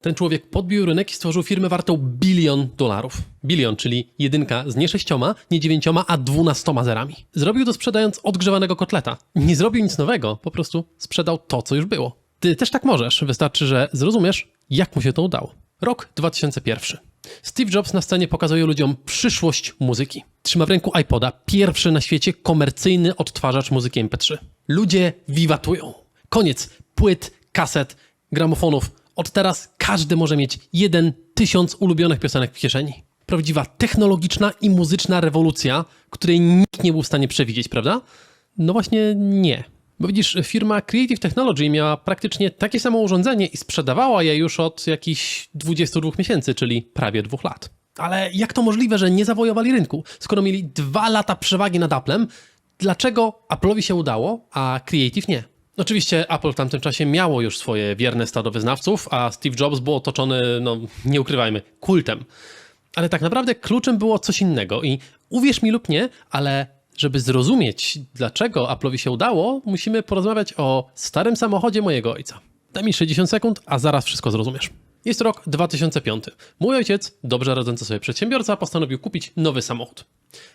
Ten człowiek podbił rynek i stworzył firmę wartą $1 bilion. Bilion, czyli jedynka z nie 6, nie 9, a 12 zerami. Zrobił to sprzedając odgrzewanego kotleta. Nie zrobił nic nowego, po prostu sprzedał to, co już było. Ty też tak możesz, wystarczy, że zrozumiesz, jak mu się to udało. Rok 2001. Steve Jobs na scenie pokazuje ludziom przyszłość muzyki. Trzyma w ręku iPoda, pierwszy na świecie komercyjny odtwarzacz muzyki MP3. Ludzie wiwatują. Koniec płyt, kaset, gramofonów. Od teraz każdy może mieć 1000 ulubionych piosenek w kieszeni. Prawdziwa technologiczna i muzyczna rewolucja, której nikt nie był w stanie przewidzieć, prawda? No właśnie nie. Bo widzisz, firma Creative Technology miała praktycznie takie samo urządzenie i sprzedawała je już od jakichś 22 miesięcy, czyli prawie 2 lat. Ale jak to możliwe, że nie zawojowali rynku? Skoro mieli 2 lata przewagi nad Applem, dlaczego Apple'owi się udało, a Creative nie? Oczywiście Apple w tamtym czasie miało już swoje wierne stado wyznawców, a Steve Jobs był otoczony, nie ukrywajmy, kultem. Ale tak naprawdę kluczem było coś innego i uwierz mi lub nie, ale żeby zrozumieć, dlaczego Apple'owi się udało, musimy porozmawiać o starym samochodzie mojego ojca. Daj mi 60 sekund, a zaraz wszystko zrozumiesz. Jest rok 2005. Mój ojciec, dobrze radzący sobie przedsiębiorca, postanowił kupić nowy samochód.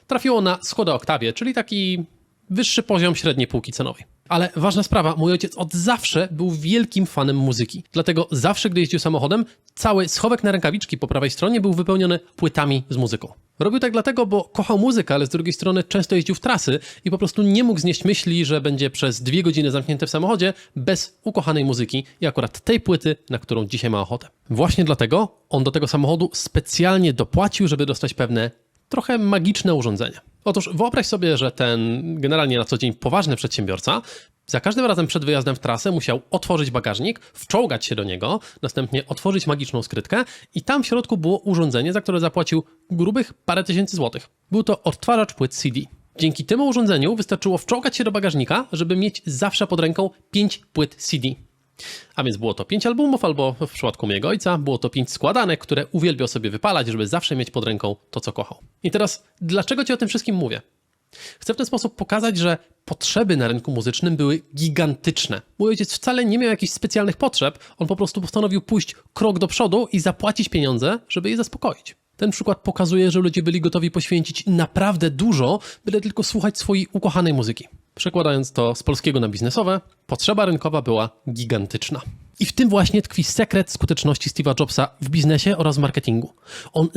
Trafiło na Skoda Octavia, czyli taki wyższy poziom średniej półki cenowej. Ale ważna sprawa, mój ojciec od zawsze był wielkim fanem muzyki. Dlatego zawsze, gdy jeździł samochodem, cały schowek na rękawiczki po prawej stronie był wypełniony płytami z muzyką. Robił tak dlatego, bo kochał muzykę, ale z drugiej strony często jeździł w trasy i po prostu nie mógł znieść myśli, że będzie przez 2 godziny zamknięty w samochodzie bez ukochanej muzyki i akurat tej płyty, na którą dzisiaj ma ochotę. Właśnie dlatego on do tego samochodu specjalnie dopłacił, żeby dostać pewne trochę magiczne urządzenie. Otóż wyobraź sobie, że ten generalnie na co dzień poważny przedsiębiorca za każdym razem przed wyjazdem w trasę musiał otworzyć bagażnik, wczołgać się do niego, następnie otworzyć magiczną skrytkę i tam w środku było urządzenie, za które zapłacił grubych parę tysięcy złotych. Był to odtwarzacz płyt CD. Dzięki temu urządzeniu wystarczyło wczołgać się do bagażnika, żeby mieć zawsze pod ręką 5 płyt CD. A więc było to 5 albumów, albo w przypadku mojego ojca było to 5 składanek, które uwielbiał sobie wypalać, żeby zawsze mieć pod ręką to, co kochał. I teraz, dlaczego ci o tym wszystkim mówię? Chcę w ten sposób pokazać, że potrzeby na rynku muzycznym były gigantyczne. Mój ojciec wcale nie miał jakichś specjalnych potrzeb, on po prostu postanowił pójść krok do przodu i zapłacić pieniądze, żeby je zaspokoić. Ten przykład pokazuje, że ludzie byli gotowi poświęcić naprawdę dużo, byle tylko słuchać swojej ukochanej muzyki. Przekładając to z polskiego na biznesowe, potrzeba rynkowa była gigantyczna. I w tym właśnie tkwi sekret skuteczności Steve'a Jobsa w biznesie oraz w marketingu. On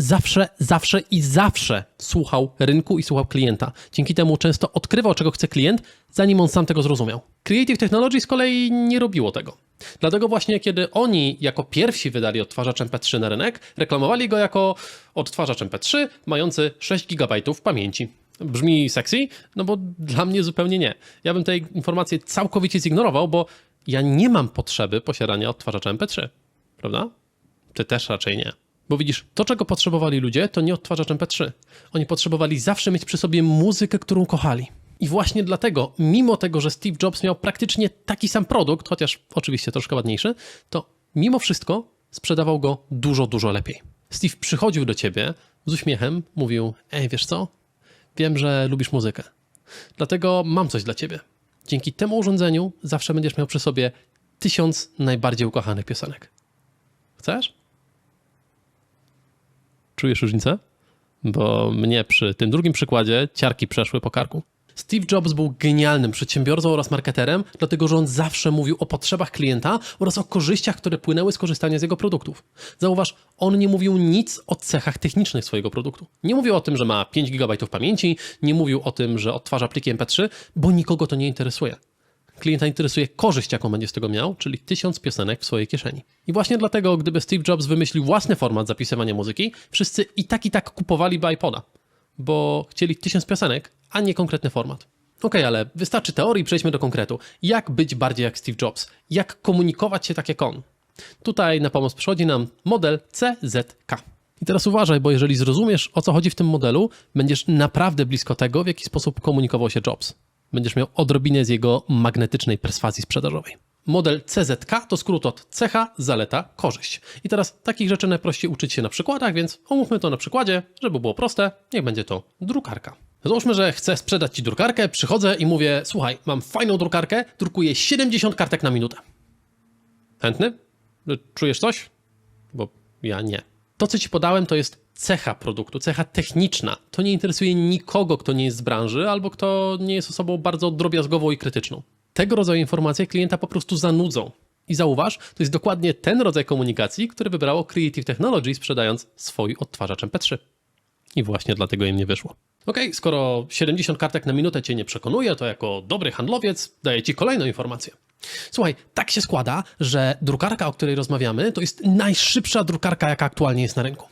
zawsze słuchał rynku i słuchał klienta. Dzięki temu często odkrywał, czego chce klient, zanim on sam tego zrozumiał. Creative Technology z kolei nie robiło tego. Dlatego właśnie, kiedy oni jako pierwsi wydali odtwarzacz MP3 na rynek, reklamowali go jako odtwarzacz MP3 mający 6 GB pamięci. Brzmi sexy? No bo dla mnie zupełnie nie. Ja bym tej informacji całkowicie zignorował, bo ja nie mam potrzeby posiadania odtwarzacza MP3. Prawda? Ty też raczej nie. Bo widzisz, to czego potrzebowali ludzie, to nie odtwarzacz MP3. Oni potrzebowali zawsze mieć przy sobie muzykę, którą kochali. I właśnie dlatego, mimo tego, że Steve Jobs miał praktycznie taki sam produkt, chociaż oczywiście troszkę ładniejszy, to mimo wszystko sprzedawał go dużo lepiej. Steve przychodził do ciebie z uśmiechem, mówił: ej, wiesz co? Wiem, że lubisz muzykę. Dlatego mam coś dla ciebie. Dzięki temu urządzeniu zawsze będziesz miał przy sobie 1000 najbardziej ukochanych piosenek. Chcesz? Czujesz różnicę? Bo mnie przy tym drugim przykładzie ciarki przeszły po karku. Steve Jobs był genialnym przedsiębiorcą oraz marketerem, dlatego że on zawsze mówił o potrzebach klienta oraz o korzyściach, które płynęły z korzystania z jego produktów. Zauważ, on nie mówił nic o cechach technicznych swojego produktu. Nie mówił o tym, że ma 5 GB pamięci, nie mówił o tym, że odtwarza pliki MP3, bo nikogo to nie interesuje. Klienta interesuje korzyść, jaką będzie z tego miał, czyli 1000 piosenek w swojej kieszeni. I właśnie dlatego, gdyby Steve Jobs wymyślił własny format zapisywania muzyki, wszyscy i tak kupowaliby iPoda, bo chcieli 1000 piosenek, a nie konkretny format. Okej, ale wystarczy teorii, przejdźmy do konkretu. Jak być bardziej jak Steve Jobs? Jak komunikować się tak jak on? Tutaj na pomoc przychodzi nam model CZK. I teraz uważaj, bo jeżeli zrozumiesz, o co chodzi w tym modelu, będziesz naprawdę blisko tego, w jaki sposób komunikował się Jobs. Będziesz miał odrobinę z jego magnetycznej perswazji sprzedażowej. Model CZK to skrót od cecha, zaleta, korzyść. I teraz takich rzeczy najprościej uczyć się na przykładach, więc omówmy to na przykładzie, żeby było proste, niech będzie to drukarka. Załóżmy, że chcę sprzedać ci drukarkę, przychodzę i mówię: słuchaj, mam fajną drukarkę, drukuję 70 kartek na minutę. Chętny? Czujesz coś? bo ja nie. To, co ci podałem, to jest cecha produktu, cecha techniczna. To nie interesuje nikogo, kto nie jest z branży albo kto nie jest osobą bardzo drobiazgową i krytyczną. Tego rodzaju informacje klienta po prostu zanudzą. I zauważ, to jest dokładnie ten rodzaj komunikacji, który wybrało Creative Technology, sprzedając swój odtwarzacz MP3. I właśnie dlatego im nie wyszło. Okej, skoro 70 kartek na minutę cię nie przekonuje, to jako dobry handlowiec daję ci kolejną informację. Słuchaj, tak się składa, że drukarka, o której rozmawiamy, to jest najszybsza drukarka, jaka aktualnie jest na rynku.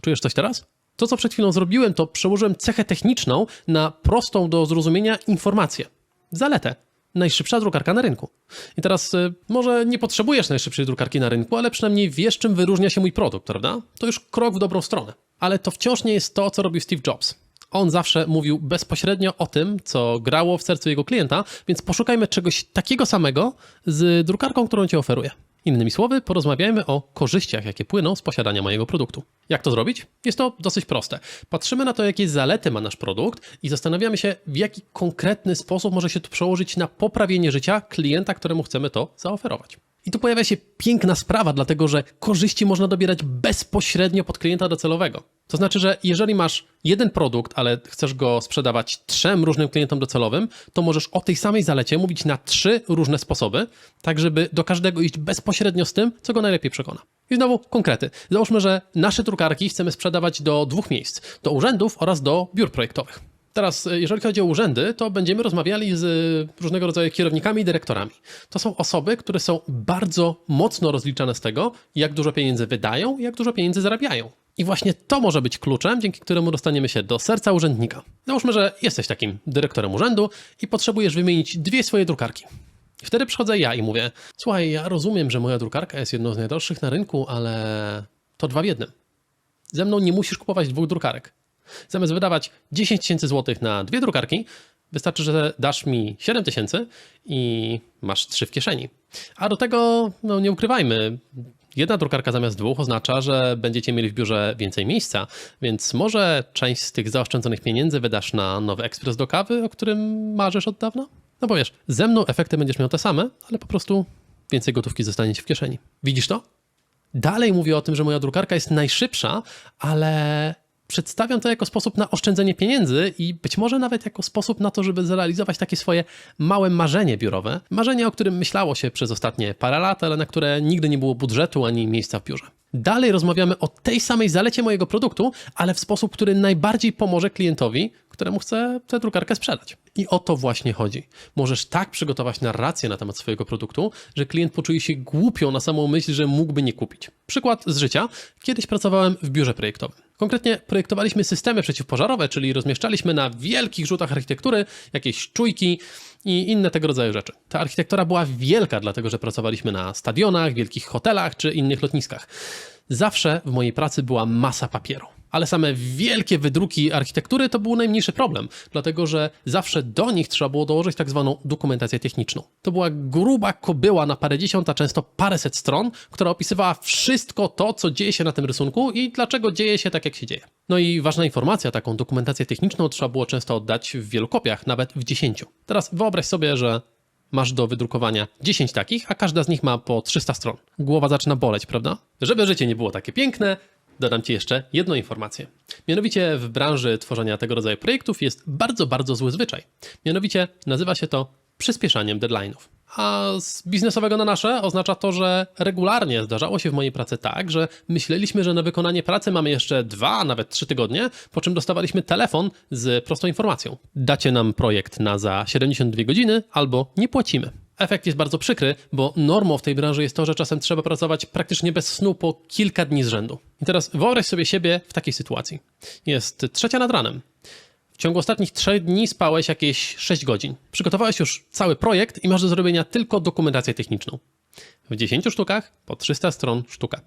Czujesz coś teraz? To, co przed chwilą zrobiłem, to przełożyłem cechę techniczną na prostą do zrozumienia informację. Zaletę. Najszybsza drukarka na rynku. I teraz może nie potrzebujesz najszybszej drukarki na rynku, ale przynajmniej wiesz, czym wyróżnia się mój produkt, prawda? To już krok w dobrą stronę. Ale to wciąż nie jest to, co robił Steve Jobs. On zawsze mówił bezpośrednio o tym, co grało w sercu jego klienta, więc poszukajmy czegoś takiego samego z drukarką, którą ci oferuję. Innymi słowy, porozmawiajmy o korzyściach, jakie płyną z posiadania mojego produktu. Jak to zrobić? Jest to dosyć proste. Patrzymy na to, jakie zalety ma nasz produkt i zastanawiamy się, w jaki konkretny sposób może się to przełożyć na poprawienie życia klienta, któremu chcemy to zaoferować. I tu pojawia się piękna sprawa, dlatego że korzyści można dobierać bezpośrednio pod klienta docelowego. To znaczy, że jeżeli masz jeden produkt, ale chcesz go sprzedawać 3 różnym klientom docelowym, to możesz o tej samej zalecie mówić na 3 różne sposoby, tak żeby do każdego iść bezpośrednio z tym, co go najlepiej przekona. I znowu konkrety. Załóżmy, że nasze drukarki chcemy sprzedawać do 2 miejsc. Do urzędów oraz do biur projektowych. Teraz, jeżeli chodzi o urzędy, to będziemy rozmawiali z różnego rodzaju kierownikami i dyrektorami. To są osoby, które są bardzo mocno rozliczane z tego, jak dużo pieniędzy wydają i jak dużo pieniędzy zarabiają. I właśnie to może być kluczem, dzięki któremu dostaniemy się do serca urzędnika. Załóżmy, że jesteś takim dyrektorem urzędu i potrzebujesz wymienić 2 swoje drukarki. I wtedy przychodzę ja i mówię: słuchaj, ja rozumiem, że moja drukarka jest jedną z najdroższych na rynku, ale to 2 w 1. Ze mną nie musisz kupować 2 drukarek. Zamiast wydawać 10 000 złotych na 2 drukarki, wystarczy, że dasz mi 7 000 i masz 3 w kieszeni. A do tego, no nie ukrywajmy, jedna drukarka zamiast 2 oznacza, że będziecie mieli w biurze więcej miejsca, więc może część z tych zaoszczędzonych pieniędzy wydasz na nowy ekspres do kawy, o którym marzysz od dawna? No bo wiesz, ze mną efekty będziesz miał te same, ale po prostu więcej gotówki zostanie ci w kieszeni. Widzisz to? Dalej mówię o tym, że moja drukarka jest najszybsza, ale przedstawiam to jako sposób na oszczędzenie pieniędzy i być może nawet jako sposób na to, żeby zrealizować takie swoje małe marzenie biurowe. Marzenie, o którym myślało się przez ostatnie parę lat, ale na które nigdy nie było budżetu ani miejsca w biurze. Dalej rozmawiamy o tej samej zalecie mojego produktu, ale w sposób, który najbardziej pomoże klientowi, któremu chcę tę drukarkę sprzedać. I o to właśnie chodzi. Możesz tak przygotować narrację na temat swojego produktu, że klient poczuje się głupio na samą myśl, że mógłby nie kupić. Przykład z życia. Kiedyś pracowałem w biurze projektowym. Konkretnie projektowaliśmy systemy przeciwpożarowe, czyli rozmieszczaliśmy na wielkich rzutach architektury jakieś czujki i inne tego rodzaju rzeczy. Ta architektura była wielka, dlatego że pracowaliśmy na stadionach, wielkich hotelach czy innych lotniskach. Zawsze w mojej pracy była masa papieru. Ale same wielkie wydruki architektury to był najmniejszy problem, dlatego że zawsze do nich trzeba było dołożyć tak zwaną dokumentację techniczną. To była gruba kobyła na parędziesiąt, a często paręset stron, która opisywała wszystko to, co dzieje się na tym rysunku i dlaczego dzieje się tak, jak się dzieje. No i ważna informacja, taką dokumentację techniczną trzeba było często oddać w wielu kopiach, nawet w 10. Teraz wyobraź sobie, że masz do wydrukowania 10 takich, a każda z nich ma po 300 stron. Głowa zaczyna boleć, prawda? Żeby życie nie było takie piękne, dodam Ci jeszcze jedną informację. Mianowicie w branży tworzenia tego rodzaju projektów jest bardzo zły zwyczaj. Mianowicie nazywa się to przyspieszaniem deadline'ów. A z biznesowego na nasze oznacza to, że regularnie zdarzało się w mojej pracy tak, że myśleliśmy, że na wykonanie pracy mamy jeszcze 2, nawet 3 tygodnie, po czym dostawaliśmy telefon z prostą informacją. Dacie nam projekt na za 72 godziny albo nie płacimy. Efekt jest bardzo przykry, bo normą w tej branży jest to, że czasem trzeba pracować praktycznie bez snu po kilka dni z rzędu. I teraz wyobraź sobie siebie w takiej sytuacji. Jest 3 nad ranem. W ciągu ostatnich 3 dni spałeś jakieś 6 godzin. Przygotowałeś już cały projekt i masz do zrobienia tylko dokumentację techniczną. W 10 sztukach po 300 stron sztuka.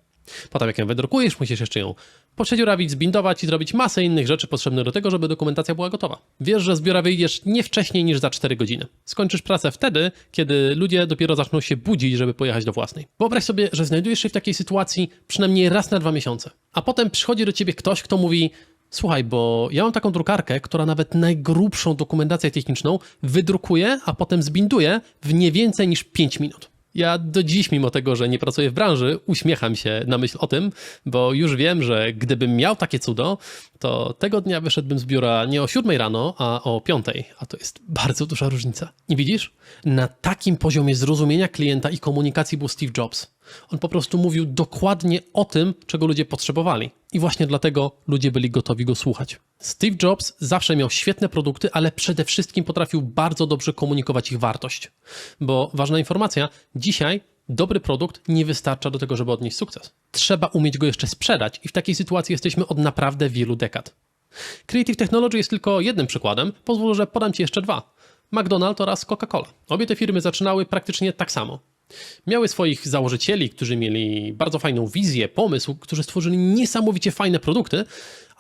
Potem jak ją wydrukujesz, musisz jeszcze ją poprzedziurawić, zbindować i zrobić masę innych rzeczy potrzebnych do tego, żeby dokumentacja była gotowa. Wiesz, że z biura wyjdziesz nie wcześniej niż za 4 godziny. Skończysz pracę wtedy, kiedy ludzie dopiero zaczną się budzić, żeby pojechać do własnej. Wyobraź sobie, że znajdujesz się w takiej sytuacji przynajmniej raz na 2 miesiące. A potem przychodzi do ciebie ktoś, kto mówi: słuchaj, bo ja mam taką drukarkę, która nawet najgrubszą dokumentację techniczną wydrukuje, a potem zbinduje w nie więcej niż 5 minut. Ja do dziś, mimo tego, że nie pracuję w branży, uśmiecham się na myśl o tym, bo już wiem, że gdybym miał takie cudo, to tego dnia wyszedłbym z biura nie o 7 rano, a o 5, a to jest bardzo duża różnica. Nie widzisz? Na takim poziomie zrozumienia klienta i komunikacji był Steve Jobs. On po prostu mówił dokładnie o tym, czego ludzie potrzebowali. I właśnie dlatego ludzie byli gotowi go słuchać. Steve Jobs zawsze miał świetne produkty, ale przede wszystkim potrafił bardzo dobrze komunikować ich wartość. Bo ważna informacja, dzisiaj dobry produkt nie wystarcza do tego, żeby odnieść sukces. Trzeba umieć go jeszcze sprzedać i w takiej sytuacji jesteśmy od naprawdę wielu dekad. Creative Technology jest tylko jednym przykładem, pozwól, że podam Ci jeszcze dwa. McDonald's oraz Coca-Cola. Obie te firmy zaczynały praktycznie tak samo. Miały swoich założycieli, którzy mieli bardzo fajną wizję, pomysł, którzy stworzyli niesamowicie fajne produkty,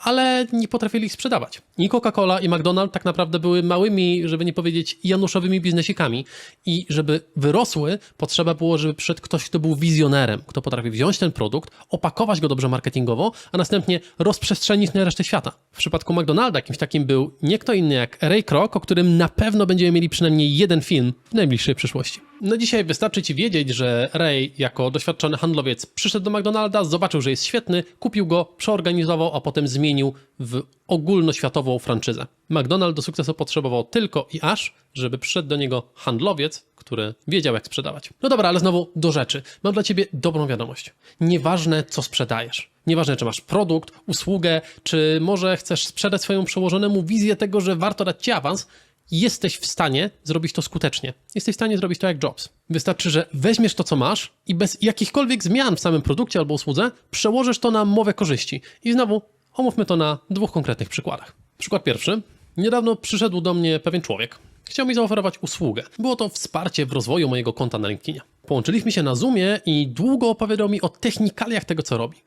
ale nie potrafili ich sprzedawać. I Coca-Cola i McDonald's tak naprawdę były małymi, żeby nie powiedzieć januszowymi biznesikami i żeby wyrosły, potrzeba było, żeby przyszedł ktoś, kto był wizjonerem, kto potrafi wziąć ten produkt, opakować go dobrze marketingowo, a następnie rozprzestrzenić na resztę świata. W przypadku McDonalda kimś takim był nie kto inny jak Ray Kroc, o którym na pewno będziemy mieli przynajmniej jeden film w najbliższej przyszłości. No dzisiaj wystarczy Ci wiedzieć, że Ray jako doświadczony handlowiec przyszedł do McDonalda, zobaczył, że jest świetny, kupił go, przeorganizował, a potem zmienił w ogólnoświatową franczyzę. McDonald's do sukcesu potrzebował tylko i aż, żeby przyszedł do niego handlowiec, który wiedział, jak sprzedawać. No dobra, ale znowu do rzeczy. Mam dla Ciebie dobrą wiadomość. Nieważne, co sprzedajesz. Nieważne, czy masz produkt, usługę, czy może chcesz sprzedać swojemu przełożonemu wizję tego, że warto dać Ci awans, jesteś w stanie zrobić to skutecznie. Jesteś w stanie zrobić to jak Jobs. Wystarczy, że weźmiesz to, co masz i bez jakichkolwiek zmian w samym produkcie albo usłudze przełożysz to na mowę korzyści. I znowu omówmy to na dwóch konkretnych przykładach. Przykład pierwszy. Niedawno przyszedł do mnie pewien człowiek. Chciał mi zaoferować usługę. Było to wsparcie w rozwoju mojego konta na LinkedInie. Połączyliśmy się na Zoomie i długo opowiadał mi o technikaliach tego, co robi.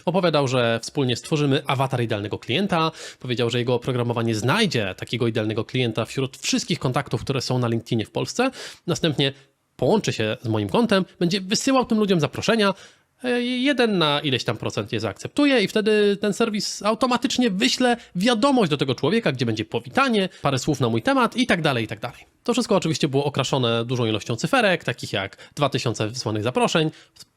Opowiadał, że wspólnie stworzymy awatar idealnego klienta, powiedział, że jego oprogramowanie znajdzie takiego idealnego klienta wśród wszystkich kontaktów, które są na LinkedInie w Polsce. Następnie połączy się z moim kontem, będzie wysyłał tym ludziom zaproszenia, 1 na ileś tam procent je zaakceptuje i wtedy ten serwis automatycznie wyśle wiadomość do tego człowieka, gdzie będzie powitanie, parę słów na mój temat i tak dalej, i tak dalej. To wszystko oczywiście było okraszone dużą ilością cyferek, takich jak 2000 wysłanych zaproszeń,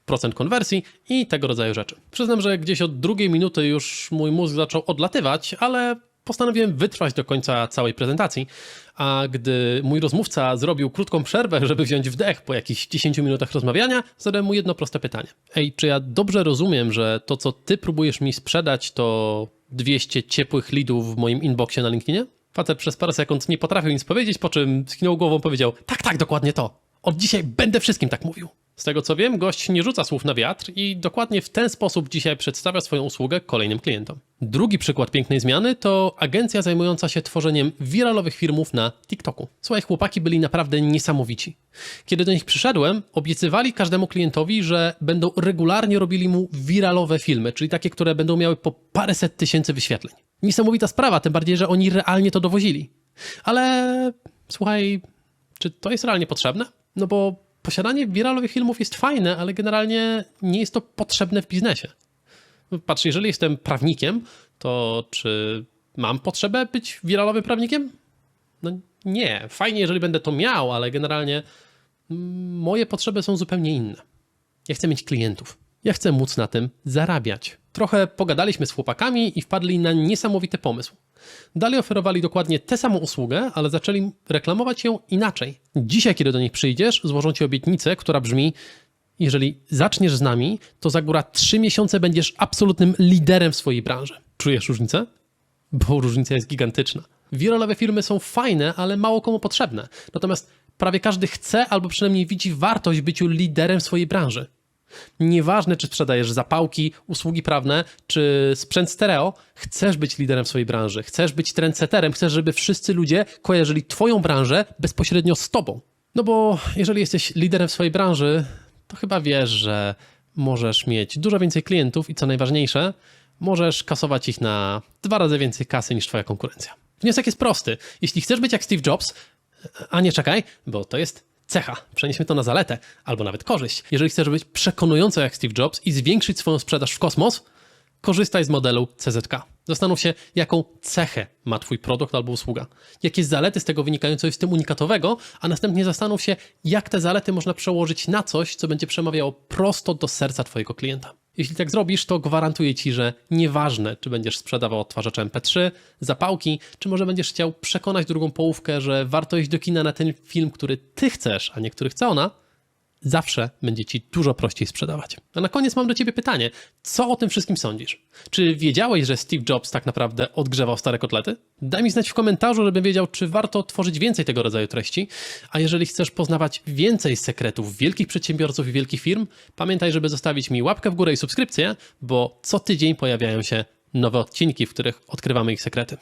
procent konwersji i tego rodzaju rzeczy. Przyznam, że gdzieś od 2 minuty już mój mózg zaczął odlatywać, ale postanowiłem wytrwać do końca całej prezentacji, a gdy mój rozmówca zrobił krótką przerwę, żeby wziąć wdech po jakichś 10 minutach rozmawiania, zadałem mu jedno proste pytanie. Ej, czy ja dobrze rozumiem, że to, co ty próbujesz mi sprzedać, to 200 ciepłych leadów w moim inboxie na LinkedInie? Facet przez parę sekund nie potrafił nic powiedzieć, po czym skinął głową, powiedział: tak, dokładnie to. Od dzisiaj będę wszystkim tak mówił. Z tego co wiem, gość nie rzuca słów na wiatr i dokładnie w ten sposób dzisiaj przedstawia swoją usługę kolejnym klientom. Drugi przykład pięknej zmiany to agencja zajmująca się tworzeniem wiralowych filmów na TikToku. Słuchaj, chłopaki byli naprawdę niesamowici. Kiedy do nich przyszedłem, obiecywali każdemu klientowi, że będą regularnie robili mu wiralowe filmy, czyli takie, które będą miały po paręset tysięcy wyświetleń. Niesamowita sprawa, tym bardziej, że oni realnie to dowozili. Ale słuchaj, czy to jest realnie potrzebne? No bo posiadanie wiralowych filmów jest fajne, ale generalnie nie jest to potrzebne w biznesie. Patrz, jeżeli jestem prawnikiem, to czy mam potrzebę być wiralowym prawnikiem? No nie. Fajnie, jeżeli będę to miał, ale generalnie moje potrzeby są zupełnie inne. Ja chcę mieć klientów. Ja chcę móc na tym zarabiać. Trochę pogadaliśmy z chłopakami i wpadli na niesamowity pomysł. Dalej oferowali dokładnie tę samą usługę, ale zaczęli reklamować ją inaczej. Dzisiaj, kiedy do nich przyjdziesz, złożą ci obietnicę, która brzmi: jeżeli zaczniesz z nami, to za góra 3 miesiące będziesz absolutnym liderem w swojej branży. Czujesz różnicę? Bo różnica jest gigantyczna. Wiralowe firmy są fajne, ale mało komu potrzebne. Natomiast prawie każdy chce albo przynajmniej widzi wartość w byciu liderem w swojej branży. Nieważne, czy sprzedajesz zapałki, usługi prawne, czy sprzęt stereo, chcesz być liderem w swojej branży, chcesz być trendsetterem, chcesz, żeby wszyscy ludzie kojarzyli twoją branżę bezpośrednio z tobą. No bo jeżeli jesteś liderem w swojej branży, to chyba wiesz, że możesz mieć dużo więcej klientów i co najważniejsze, możesz kasować ich na 2 razy więcej kasy niż twoja konkurencja. Wniosek jest prosty. Jeśli chcesz być jak Steve Jobs, a nie czekaj, bo to jest cecha, przenieśmy to na zaletę, albo nawet korzyść. Jeżeli chcesz być przekonująco jak Steve Jobs i zwiększyć swoją sprzedaż w kosmos, korzystaj z modelu CZK. Zastanów się, jaką cechę ma twój produkt albo usługa. Jakie zalety z tego wynikają, co jest w tym unikatowego, a następnie zastanów się, jak te zalety można przełożyć na coś, co będzie przemawiało prosto do serca twojego klienta. Jeśli tak zrobisz, to gwarantuję ci, że nieważne, czy będziesz sprzedawał odtwarzacze MP3, zapałki, czy może będziesz chciał przekonać drugą połówkę, że warto iść do kina na ten film, który ty chcesz, a nie który chce ona, zawsze będzie ci dużo prościej sprzedawać. A na koniec mam do ciebie pytanie. Co o tym wszystkim sądzisz? Czy wiedziałeś, że Steve Jobs tak naprawdę odgrzewał stare kotlety? Daj mi znać w komentarzu, żebym wiedział, czy warto tworzyć więcej tego rodzaju treści. A jeżeli chcesz poznawać więcej sekretów wielkich przedsiębiorców i wielkich firm, pamiętaj, żeby zostawić mi łapkę w górę i subskrypcję, bo co tydzień pojawiają się nowe odcinki, w których odkrywamy ich sekrety.